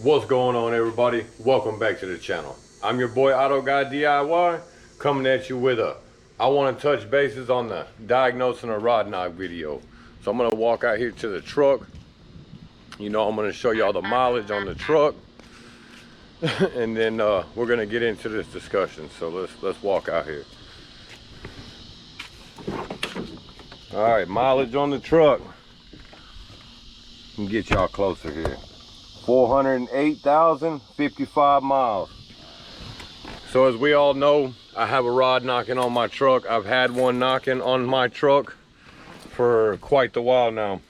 What's going on, everybody? Welcome back to the channel. I'm your boy Auto Guy DIY, coming at you with I want to touch bases on the diagnosing a rod knock video. So I'm going to walk out here to the truck. You know, I'm going to show y'all the mileage on the truck. And then we're going to get into this discussion. So let's walk out here. All right, mileage on the truck. Let me get y'all closer here. 408,055 miles. So as we all know, I have a rod knocking on my truck. I've had one knocking on my truck for quite the while now.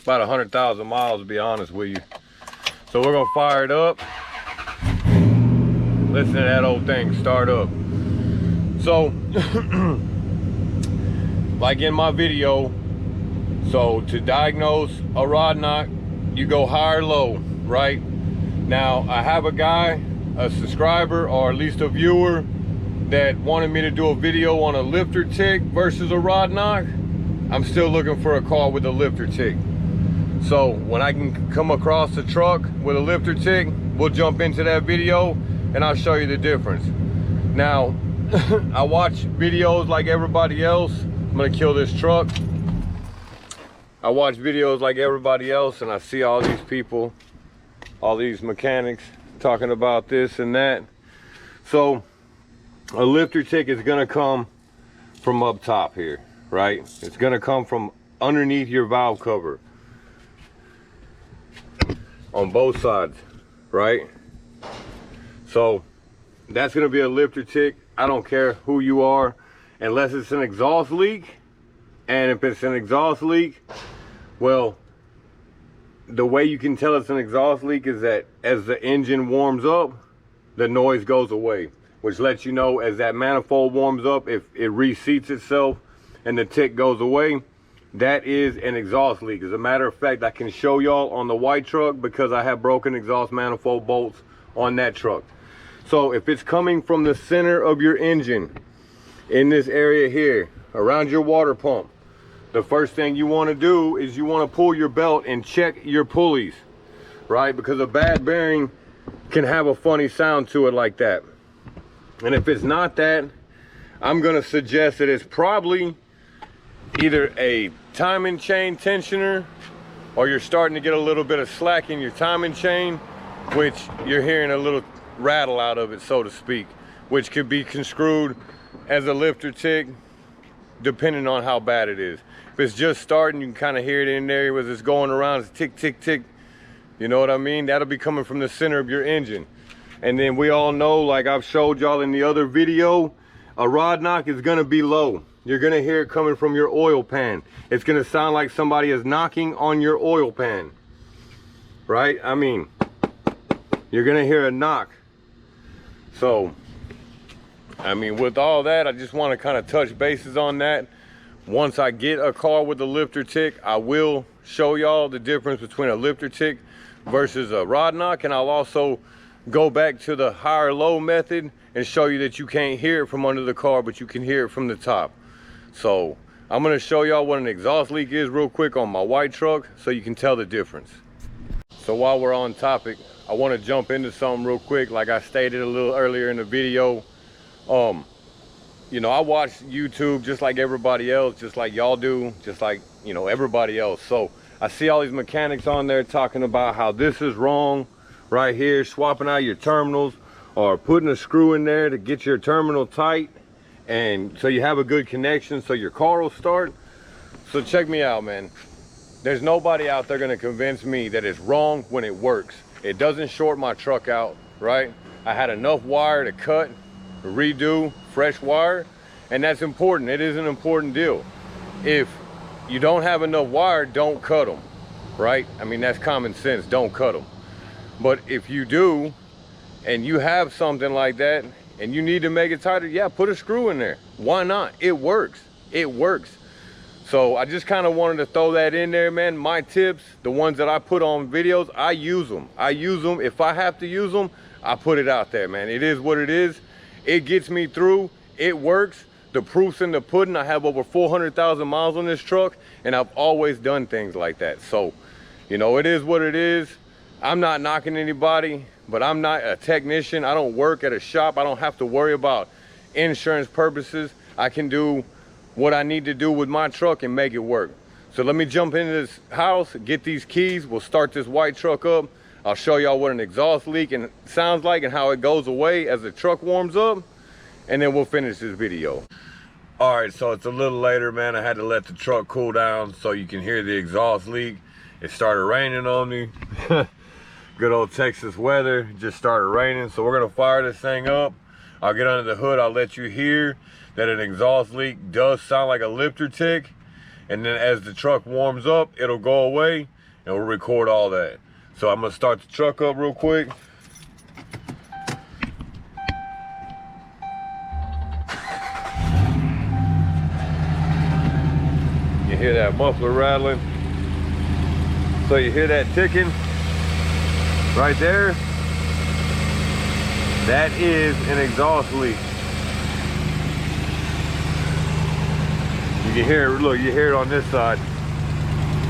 About 100,000 miles, to be honest with you. So we're gonna fire it up. Listen to that old thing start up. So, like in my video, so to diagnose a rod knock, you go high or low, right? Now, I have a guy, a subscriber, or at least a viewer, that wanted me to do a video on a lifter tick versus a rod knock. I'm still looking for a car with a lifter tick. So when I can come across a truck with a lifter tick, we'll jump into that video and I'll show you the difference. Now, I watch videos like everybody else. I'm gonna kill this truck. I watch videos like everybody else and I see all these people, all these mechanics talking about this and that. So a lifter tick is gonna come from up top here, right? It's gonna come from underneath your valve cover on both sides, right? So that's gonna be a lifter tick. I don't care who you are, unless it's an exhaust leak. And if it's an exhaust leak, well, the way you can tell it's an exhaust leak is that as the engine warms up, the noise goes away, which lets you know as that manifold warms up, if it reseats itself and the tick goes away, that is an exhaust leak. As a matter of fact, I can show y'all on the white truck because I have broken exhaust manifold bolts on that truck. So if it's coming from the center of your engine, in this area here, around your water pump, the first thing you want to do is you want to pull your belt and check your pulleys, right? Because a bad bearing can have a funny sound to it like that. And if it's not that, I'm going to suggest that it's probably either a timing chain tensioner, or you're starting to get a little bit of slack in your timing chain, which you're hearing a little rattle out of it, so to speak, which could be construed as a lifter tick, depending on how bad it is. If it's just starting, you can kind of hear it in there as it's going around. It's tick, tick, tick. You know what I mean? That'll be coming from the center of your engine. And then we all know, like I've showed y'all in the other video, a rod knock is gonna be low. You're gonna hear it coming from your oil pan. It's gonna sound like somebody is knocking on your oil pan, right? I mean, you're gonna hear a knock. So, I mean, with all that, I just want to kind of touch bases on that. Once I get a car with a lifter tick, I will show y'all the difference between a lifter tick versus a rod knock, and I'll also go back to the high or low method and show you that you can't hear it from under the car, but you can hear it from the top. So I'm going to show y'all what an exhaust leak is real quick on my white truck so you can tell the difference. So while we're on topic, I want to jump into something real quick. Like I stated a little earlier in the video, you know, I watch YouTube just like everybody else, just like y'all do, just like, you know, everybody else. So I see all these mechanics on there talking about how this is wrong right here, swapping out your terminals or putting a screw in there to get your terminal tight and so you have a good connection so your car will start. So check me out, man. There's nobody out there gonna convince me that it's wrong when it works. It doesn't short my truck out, right? I had enough wire to cut, redo, fresh wire, and that's important. It is an important deal. If you don't have enough wire, don't cut them, right? I mean, that's common sense, don't cut them. But if you do, and you have something like that, and you need to make it tighter, yeah, put a screw in there. Why not? It works, it works. So I just kind of wanted to throw that in there, man. My tips, the ones that I put on videos, I use them. I use them. If I have to use them, I put it out there, man. It is what it is. It gets me through. It works. The proof's in the pudding. I have over 400,000 miles on this truck, and I've always done things like that. So, you know, it is what it is. I'm not knocking anybody, but I'm not a technician. I don't work at a shop. I don't have to worry about insurance purposes. I can do what I need to do with my truck and make it work. So let me jump into this house, get these keys. We'll start this white truck up. I'll show y'all what an exhaust leak sounds like and how it goes away as the truck warms up. And then we'll finish this video. All right, so it's a little later, man. I had to let the truck cool down so you can hear the exhaust leak. It started raining on me. Good old Texas weather, just started raining. So we're gonna fire this thing up. I'll get under the hood, I'll let you hear that an exhaust leak does sound like a lifter tick. And then as the truck warms up, it'll go away and we'll record all that. So I'm gonna start the truck up real quick. You hear that muffler rattling. So you hear that ticking right there. That is an exhaust leak. You can hear it, look, you hear it on this side.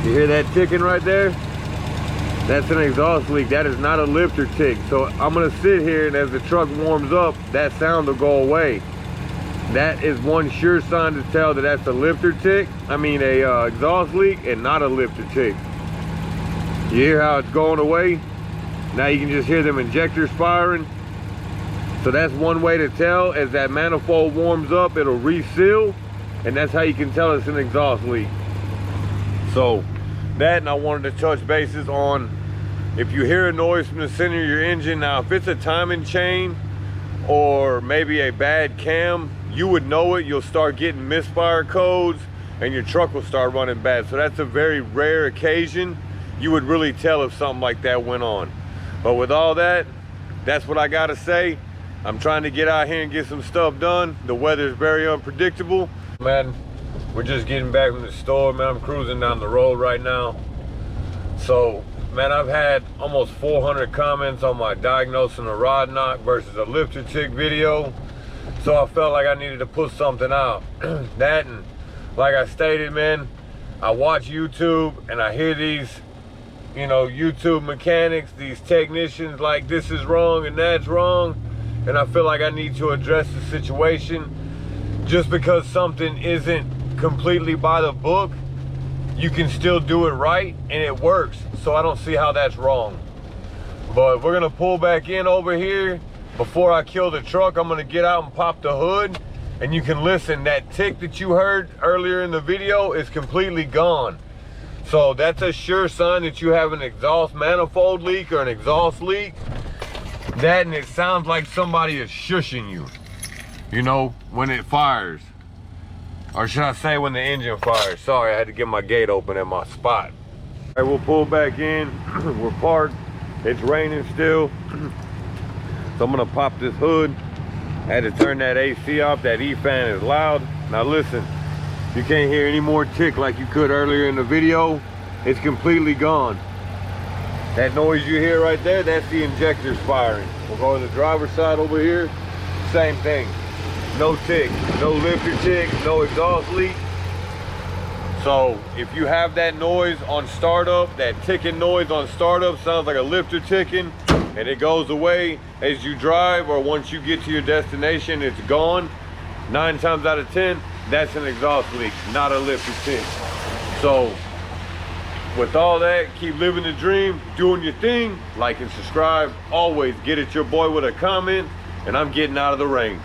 You hear that ticking right there? That's an exhaust leak. That is not a lifter tick. So I'm gonna sit here, and as the truck warms up, that sound will go away. That is one sure sign to tell that that's a lifter tick. I mean a exhaust leak and not a lifter tick. You hear how it's going away? Now you can just hear them injectors firing. So that's one way to tell. As that manifold warms up, it'll reseal, and that's how you can tell it's an exhaust leak. So that, and I wanted to touch bases on if you hear a noise from the center of your engine. Now if it's a timing chain or maybe a bad cam, you would know it. You'll start getting misfire codes and your truck will start running bad. So that's a very rare occasion. You would really tell if something like that went on. But with all that, that's what I gotta say. I'm trying to get out here and get some stuff done. The weather is very unpredictable. Man, we're just getting back from the store, man. I'm cruising down the road right now. So, man, I've had almost 400 comments on my diagnosing a rod knock versus a lifter tick video. So I felt like I needed to put something out. That, and like I stated, man, I watch YouTube and I hear these, you know, YouTube mechanics, these technicians like this is wrong and that's wrong. And I feel like I need to address the situation. Just because something isn't completely by the book, you can still do it right and it works. So I don't see how that's wrong. But we're gonna pull back in over here. Before I kill the truck, I'm gonna get out and pop the hood, and you can listen. That tick that you heard earlier in the video is completely gone. So that's a sure sign that you have an exhaust manifold leak or an exhaust leak. That, and it sounds like somebody is shushing you, you know, when it fires. Or should I say when the engine fires? Sorry, I had to get my gate open at my spot. All right, we'll pull back in. We're parked. It's raining still. So I'm gonna pop this hood. I had to turn that AC off. That E-fan is loud. Now listen, you can't hear any more tick like you could earlier in the video. It's completely gone. That noise you hear right there, that's the injectors firing. We'll go to the driver's side over here. Same thing. No tick, no lifter tick, no exhaust leak. So if you have that noise on startup, that ticking noise on startup sounds like a lifter ticking, and it goes away as you drive, or once you get to your destination, it's gone. 9 times out of 10, that's an exhaust leak, not a lifter tick. So with all that, keep living the dream, doing your thing, like and subscribe. Always get at your boy with a comment, and I'm getting out of the rain.